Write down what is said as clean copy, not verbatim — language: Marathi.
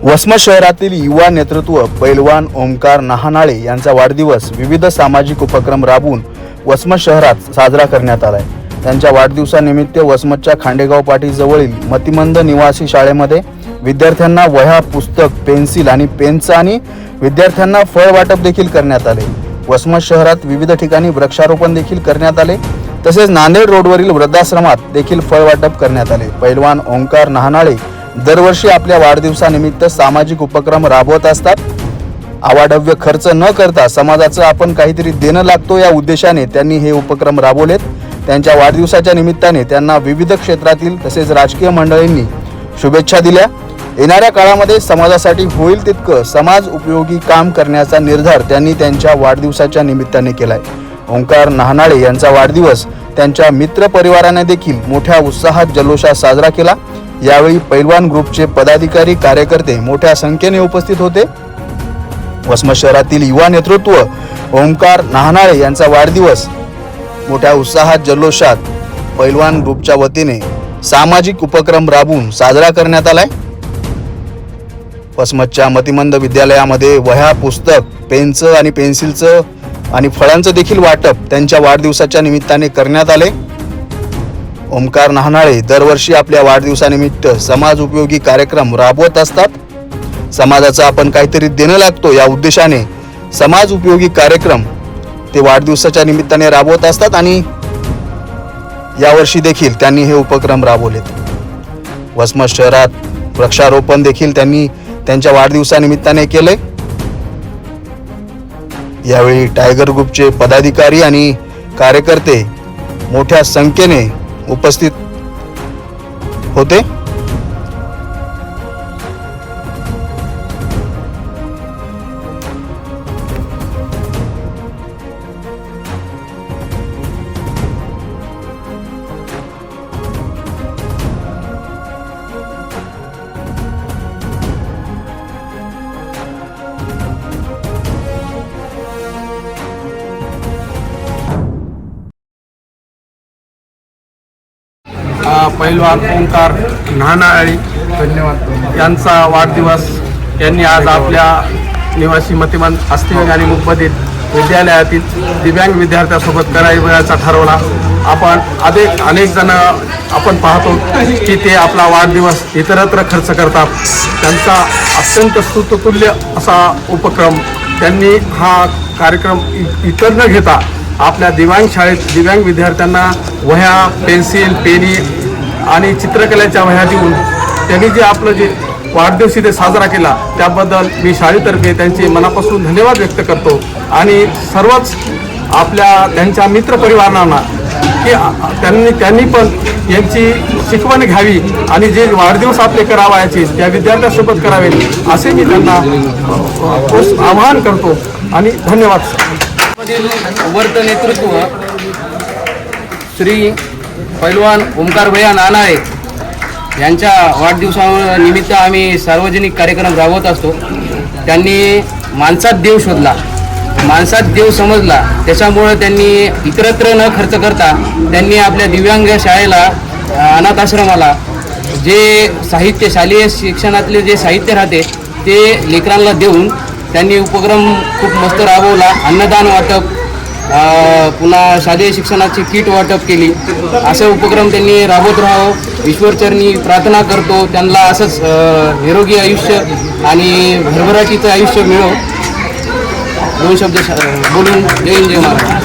वसमत शहरातील युवा नेतृत्व पैलवान ओमकार नहानाळे यांचा वाढदिवस विविध सामाजिक उपक्रम राबवून वसमत शहरात साजरा करण्यात आला आहे। त्यांच्या वाढदिवसानिमित्त वसमतच्या खांडेगाव पाटी जवळील मतिमंद निवासी शाळेमध्ये विद्यार्थ्यांना वह्या, पुस्तक, पेन्सिल आणि पेनचं आणि विद्यार्थ्यांना फळ वाटप देखील करण्यात आले। वसमत शहरात विविध ठिकाणी वृक्षारोपण देखील करण्यात आले। तसेच नांदेड रोडवरील वृद्धाश्रमात देखील फळ वाटप करण्यात आले। पैलवान ओमकार नहानाळे दरवर्षी आपल्या वाढदिवसानिमित्त सामाजिक उपक्रम राबवत असतात। अवाढव्य खर्च न करता समाजाचं आपण काहीतरी देणं लागतो या उद्देशाने त्यांनी हे उपक्रम राबवलेत। त्यांच्या वाढदिवसाच्या निमित्ताने त्यांना विविध क्षेत्रातील तसेच राजकीय मंडळींनी शुभेच्छा दिल्या। येणाऱ्या काळामध्ये समाजासाठी होईल तितकं समाज उपयोगी काम करण्याचा निर्धार त्यांनी त्यांच्या वाढदिवसाच्या निमित्ताने केलाय। ओमकार नहानाळे यांचा वाढदिवस त्यांच्या मित्र परिवाराने देखील मोठ्या उत्साहात जल्लोषात साजरा केला। यावेळी पैलवान ग्रुपचे पदाधिकारी, कार्यकर्ते मोठ्या संख्येने उपस्थित होते। वसमत शहरातील युवा नेतृत्व ओमकार नहानाळे यांचा वाढदिवस मोठ्या उत्साहात जल्लोषात पैलवान ग्रुपच्या वतीने सामाजिक उपक्रम राबवून साजरा करण्यात आलाय। वसमतच्या मतिमंद विद्यालयामध्ये वह्या, पुस्तक, पेनचं आणि पेन्सिलचं आणि फळांचं देखील वाटप त्यांच्या वाढदिवसाच्या निमित्ताने करण्यात आले। ओमकार नहानाळे दरवर्षी आपल्या वाढदिवसानिमित्त समाज उपयोगी कार्यक्रम राबवत असतात। समाजाचं आपण काहीतरी देणं लागतो या उद्देशाने समाज उपयोगी कार्यक्रम ते वाढदिवसाच्या निमित्ताने राबवत असतात आणि यावर्षी देखील त्यांनी हे उपक्रम राबवलेत। वसमत शहरात वृक्षारोपण देखील त्यांनी त्यांच्या वाढदिवसानिमित्ताने केले। यावेळी टायगर ग्रुपचे पदाधिकारी आणि कार्यकर्ते मोठ्या संख्येने उपस्थित होते। पैलवान ओमकार नहानाळे यांचा वाढदिवस यांनी आज आपल्या निवासी मतिमंद अस्थिव्यंग आणि मुकबधिर विद्यालयातील दिव्यांग विद्यार्थ्यांसोबत करायचा ठरवला। आपण अनेक जण आपण पाहतो की ते आपला वाढदिवस इतरत्र खर्च करतात। त्यांचा अत्यंत स्तुत्यतुल्य असा उपक्रम त्यांनी हा कार्यक्रम इतर न घेता आपल्या दिव्यांग शाळेत दिव्यांग विद्यार्थ्यांना वह्या, पेन्सिल, पेनी आणि चित्रकलेच्या वह्या देऊन त्यांनी जे आपलं जे वाढदिवस इथे साजरा केला त्याबद्दल मी शाळेतर्फे त्यांचे मनापासून धन्यवाद व्यक्त करतो। आणि सर्वच त्यांच्या मित्रपरिवारांना की त्यांनी पण यांची शिकवण घ्यावी आणि जे वाढदिवस आपले करावायचे त्या विद्यार्थ्यांसोबत करावे असे मी त्यांना आवाहन करतो आणि धन्यवाद। वर्त नेतृत्व श्री पैलवान ओमकार भैया नहानाळे यांच्या वाढदिवसानिमित्त आम्ही सार्वजनिक कार्यक्रम राबवत असतो। त्यांनी माणसात देव शोधला, माणसात देव समजला, त्याच्यामुळे त्यांनी इतरत्र न खर्च करता त्यांनी आपल्या दिव्यांग शाळेला, अनाथ आश्रमाला जे साहित्य, शालेय शिक्षणातले जे साहित्य राहते ते लेकरांना देऊन त्यांनी उपक्रम खूप मस्त राबवला। अन्नदान वाटप, पुन्हा शालेय शिक्षणाची किट वाटप केली। असे उपक्रम त्यांनी राबवत राहावं ईश्वरचरणी प्रार्थना करतो। त्यांना असंच निरोगी आयुष्य आणि भरभराटीचं आयुष्य मिळो। दोन शब्द बोलून जय हिंद, जय महाराष्ट्र।